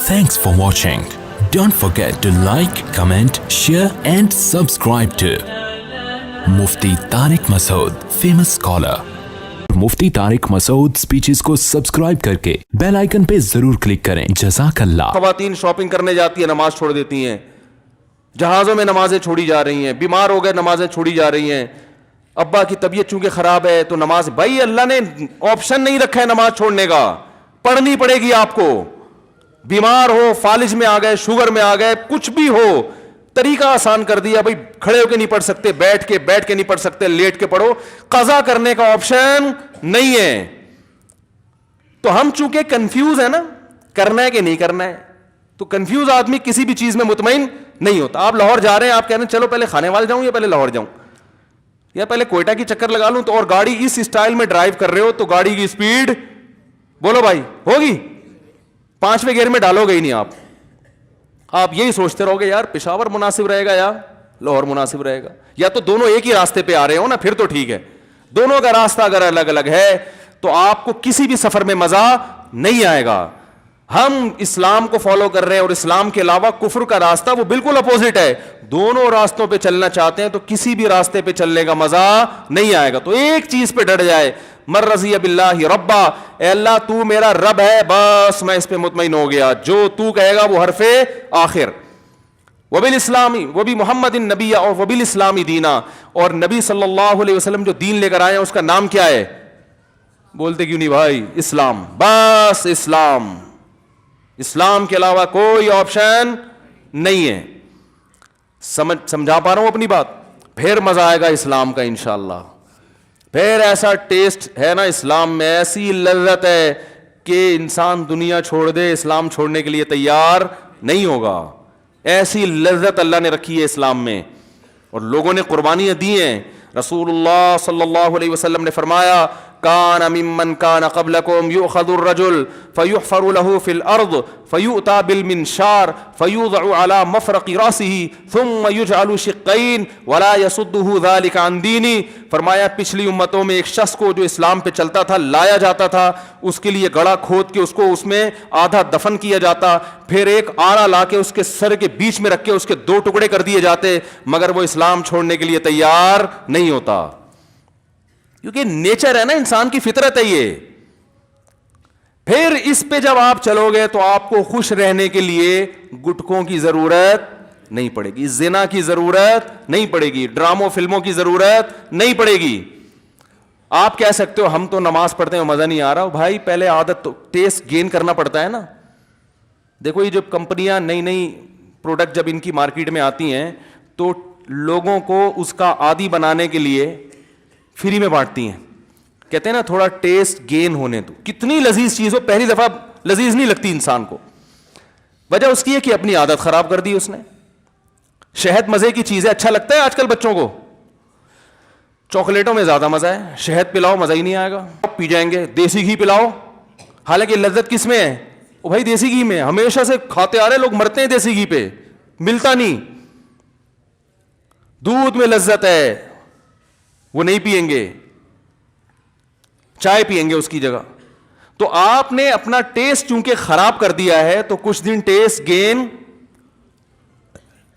Thanks for watching. Don't forget to like, comment, share and subscribe to Mufti Tariq Masood, famous scholar. Mufti Tariq Masood speeches को subscribe करके bell icon पे जरूर click करें। जज़ाकल्लाह। ख़वातीन shopping करने जाती है, नमाज छोड़ देती हैं, जहाज़ों में नमाजें छोड़ी जा रही हैं, बीमार हो गए नमाजें छोड़ी जा रही हैं, अब्बा की तबीयत चूंकि ख़राब है तो नमाज, भाई अल्लाह ने ऑप्शन नहीं रखा है नमाज छोड़ने का, पढ़नी पड़ेगी आपको। बीमार हो, फालिज में आ गए, शुगर में आ गए, कुछ भी हो, तरीका आसान कर दिया, भाई खड़े होके नहीं पढ़ सकते, बैठ के नहीं पढ़ सकते, लेट के पढ़ो, कज़ा करने का ऑप्शन नहीं है। तो हम चूंकि कंफ्यूज है ना, करना है कि नहीं करना है, तो कंफ्यूज आदमी किसी भी चीज में मुतमईन नहीं होता। आप लाहौर जा रहे हैं, आप कह रहे हैं चलो पहले खाने वाले जाऊं या पहले लाहौर जाऊं या पहले कोयटा की चक्कर लगा लूं, तो और गाड़ी इस स्टाइल में ड्राइव कर रहे हो तो गाड़ी की स्पीड बोलो भाई होगी, 5वें गियर में डालोगे ही नहीं आप यही सोचते रहोगे यार पेशावर मुनासिब रहेगा या लाहौर मुनासिब रहेगा, या तो दोनों एक ही रास्ते पे आ रहे हो ना, फिर तो ठीक है। दोनों का रास्ता अगर अलग अलग है तो आपको किसी भी सफर में मजा नहीं आएगा। हम इस्लाम को फॉलो कर रहे हैं और इस्लाम के अलावा कुफ्र का रास्ता वो बिल्कुल अपोजिट है। दोनों रास्तों पे चलना चाहते हैं तो किसी भी रास्ते पे चलने का मजा नहीं आएगा। तो एक चीज पे डर जाए, मर रज़िया बिल्लाहि रब्बा, अल्लाह तू मेरा रब है, बस मैं इस पे मुतमईन हो गया, जो तू कहेगा वो हरफे आखिर। वबिल इस्लामी वबी मोहम्मदिन नबिया और वबिल इस्लामी दीना, और नबी सल्लल्लाहु अलैहि वसल्लम जो दीन लेकर आए हैं उसका नाम क्या है? बोलते क्यों नहीं भाई? इस्लाम, बस इस्लाम, इस्लाम के अलावा कोई ऑप्शन नहीं है। समझा पा रहा हूं अपनी बात? फिर मजा आएगा इस्लाम का इंशाअल्लाह। फिर ऐसा टेस्ट है ना इस्लाम में, ऐसी लज्जत है कि इंसान दुनिया छोड़ दे, इस्लाम छोड़ने के लिए तैयार नहीं होगा। ऐसी लज्जत अल्लाह ने रखी है इस्लाम में और लोगों ने कुर्बानियां दी हैं। रसूलुल्लाह सल्लल्लाहु अलैहि वसल्लम ने फरमाया, कान मिम्मन कान क़ब्लकुम युख़ज़ुर रजुल फ़युहफ़रु लहू फ़िल अर्ज़ फ़युअता बिल मिनशार फ़युज़अु अला मफ़रक़ि रासिही थुम्मा युजअलु शिक़्क़ैन वला यसुद्दुहु ज़ालिका अन दीनी। फरमाया पिछली उम्मतों में एक शख्स को जो इस्लाम पे चलता था लाया जाता था, उसके लिए गड़ा खोद के उसको उसमें आधा दफन किया जाता, फिर एक आरा लाके उसके सर के बीच में रख के उसके 2 टुकड़े कर दिए जाते, मगर वो इस्लाम छोड़ने के लिए तैयार नहीं होता। क्योंकि नेचर है ना, इंसान की फितरत है ये। फिर इस पे जब आप चलोगे तो आपको खुश रहने के लिए गुटकों की जरूरत नहीं पड़ेगी, जिना की जरूरत नहीं पड़ेगी, ड्रामों फिल्मों की जरूरत नहीं पड़ेगी। आप कह सकते हो हम तो नमाज पढ़ते हैं मजा नहीं आ रहा, भाई पहले आदत तो टेस्ट गेन करना पड़ता है ना। देखो ये जब कंपनियां नई नई प्रोडक्ट जब इनकी मार्केट में आती हैं तो लोगों को उसका आदी बनाने के लिए फ्री में बांटती हैं, कहते हैं ना थोड़ा टेस्ट गेन होने दो। कितनी लजीज चीज हो, पहली दफा लजीज नहीं लगती इंसान को, वजह उसकी है कि अपनी आदत खराब कर दी उसने। शहद मजे की चीज है, अच्छा लगता है आजकल बच्चों को, चॉकलेटों में ज्यादा मजा है, शहद पिलाओ मजा ही नहीं आएगा, पी जाएंगे। देसी घी पिलाओ, हालांकि लज्जत किस में है? ओ भाई देसी घी में, हमेशा से खाते आ रहे लोग मरते हैं देसी घी पे, मिलता नहीं। दूध में लज्जत है, वो नहीं पिएंगे, चाय पिएंगे उसकी जगह। तो आपने अपना टेस्ट चूंकि खराब कर दिया है तो कुछ दिन टेस्ट गेन,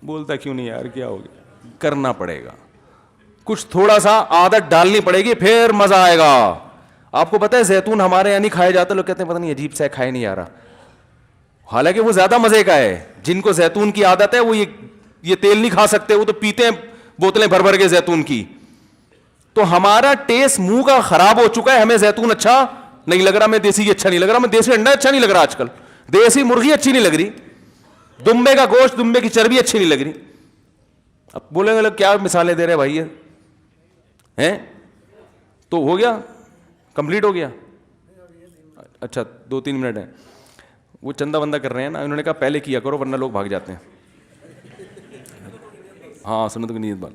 बोलता क्यों नहीं यार, क्या हो गया, करना पड़ेगा, कुछ थोड़ा सा आदत डालनी पड़ेगी, फिर मजा आएगा। आपको पता है जैतून हमारे यहाँ नहीं खाया जाता, लोग कहते हैं पता नहीं अजीब सा खाए नहीं आ रहा, हालांकि वो ज्यादा मजे का है। जिनको जैतून की आदत है वो ये तेल नहीं खा सकते, वो तो पीते हैं बोतलें भर भर के जैतून की। तो हमारा टेस्ट मुंह का खराब हो चुका है, हमें जैतून अच्छा नहीं लग रहा, मैं देसी घी अच्छा नहीं लग रहा, मैं देसी अंडा अच्छा नहीं लग रहा, आजकल देसी मुर्गी अच्छी नहीं लग रही, दुम्बे का गोश्त, दुम्बे की चर्बी अच्छी नहीं लग रही। अब बोलेंगे लोग क्या मिसालें दे रहे भाई ये हैं? तो हो गया, कंप्लीट हो गया। अच्छा 2-3 मिनट है, वो चंदा बंदा कर रहे हैं ना, उन्होंने कहा पहले किया करो वरना लोग भाग जाते हैं। हाँ सुनो तो नहीं बात।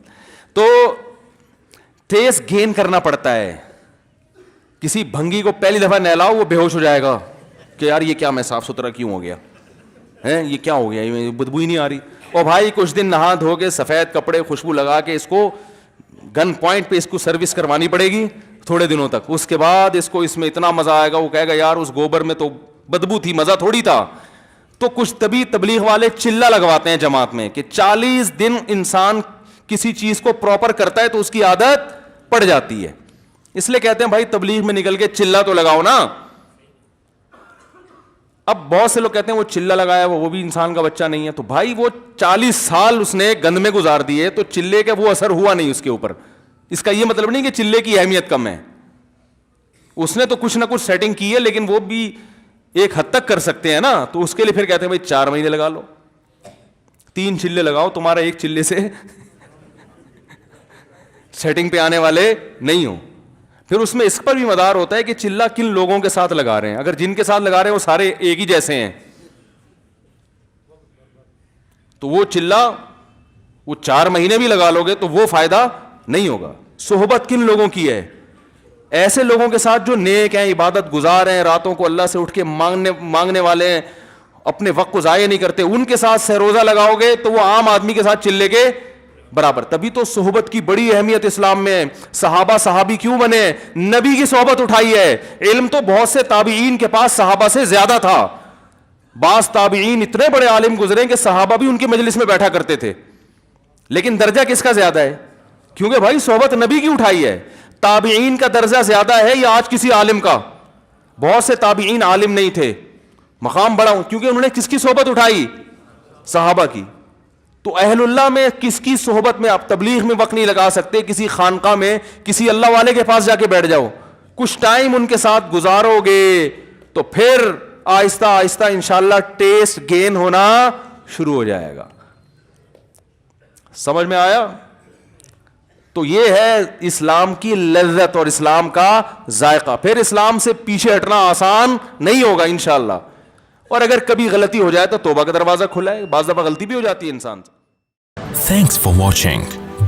तो टेस्ट गेन करना पड़ता है। किसी भंगी को पहली दफा नहलाओ वो बेहोश हो जाएगा कि यार ये क्या, मैं साफ सुथरा क्यों हो गया है, ये क्या हो गया, ये बदबू ही नहीं आ रही। और भाई कुछ दिन नहा धो के सफेद कपड़े खुशबू लगा के इसको गन पॉइंट पे इसको सर्विस करवानी पड़ेगी थोड़े दिनों तक, उसके बाद इसको इसमें इतना मजा आएगा, वो कहेगा यार उस गोबर में तो बदबू थी, मजा थोड़ी था। تو کچھ تبلیغ والے چلہ لگواتے ہیں جماعت میں کہ 40 دن انسان کسی چیز کو پراپر کرتا ہے تو اس کی عادت پڑ جاتی ہے. اس لیے کہتے ہیں بھائی تبلیغ میں نکل کے چلہ تو لگاؤ نا. اب بہت سے لوگ کہتے ہیں وہ چلہ لگایا وہ بھی انسان کا بچہ نہیں ہے. تو بھائی وہ 40 سال اس نے گند میں گزار دیے تو چلے کا وہ اثر ہوا نہیں اس کے اوپر. اس کا یہ مطلب نہیں کہ چلے کی اہمیت کم ہے. اس نے تو کچھ نہ کچھ سیٹنگ کی ہے لیکن وہ بھی ایک حد تک کر سکتے ہیں نا. تو اس کے لیے پھر کہتے ہیں بھائی 4 مہینے لگا لو, 3 چلے لگاؤ, تمہارا ایک چلے سے سیٹنگ پہ آنے والے نہیں ہو. پھر اس میں اس پر بھی مدار ہوتا ہے کہ چلہ کن لوگوں کے ساتھ لگا رہے ہیں. اگر جن کے ساتھ لگا رہے ہیں وہ سارے ایک ہی جیسے ہیں تو وہ چلہ وہ 4 مہینے بھی لگا لو گے تو وہ فائدہ نہیں ہوگا. صحبت کن لوگوں کی ہے؟ ایسے لوگوں کے ساتھ جو نیک ہیں, عبادت گزار ہیں, راتوں کو اللہ سے اٹھ کے مانگنے والے ہیں, اپنے وقت کو ضائع نہیں کرتے. ان کے ساتھ سہروزہ لگاؤ گے تو وہ عام آدمی کے ساتھ چلے کے برابر. تبھی تو صحبت کی بڑی اہمیت اسلام میں ہے. صحابہ صحابی کیوں بنے؟ نبی کی صحبت اٹھائی ہے. علم تو بہت سے تابعین کے پاس صحابہ سے زیادہ تھا. بعض تابعین اتنے بڑے عالم گزرے کہ صحابہ بھی ان کی مجلس میں بیٹھا کرتے تھے. لیکن درجہ کس کا زیادہ ہے؟ کیونکہ بھائی صحبت نبی کی اٹھائی ہے. تابعین کا درجہ زیادہ ہے یا آج کسی عالم کا؟ بہت سے تابعین عالم نہیں تھے, مقام بڑا کیونکہ انہوں نے کس کی صحبت اٹھائی؟ صحابہ کی. تو اہل اللہ میں کس کی صحبت میں آپ تبلیغ میں وقت نہیں لگا سکتے. کسی خانقاہ میں کسی اللہ والے کے پاس جا کے بیٹھ جاؤ, کچھ ٹائم ان کے ساتھ گزارو گے تو پھر آہستہ آہستہ انشاءاللہ ٹیسٹ گین ہونا شروع ہو جائے گا. سمجھ میں آیا؟ تو یہ ہے اسلام کی لذت اور اسلام کا ذائقہ. پھر اسلام سے پیچھے ہٹنا آسان نہیں ہوگا انشاءاللہ. اور اگر کبھی غلطی ہو جائے تو توبہ کا دروازہ کھلا ہے. بعض دفعہ غلطی بھی ہو جاتی ہے انسان سے. Thanks for watching.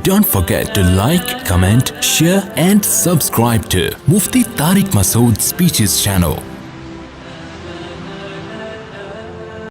Don't forget to like, comment, share and subscribe to Mufti Tariq Masood Speeches channel.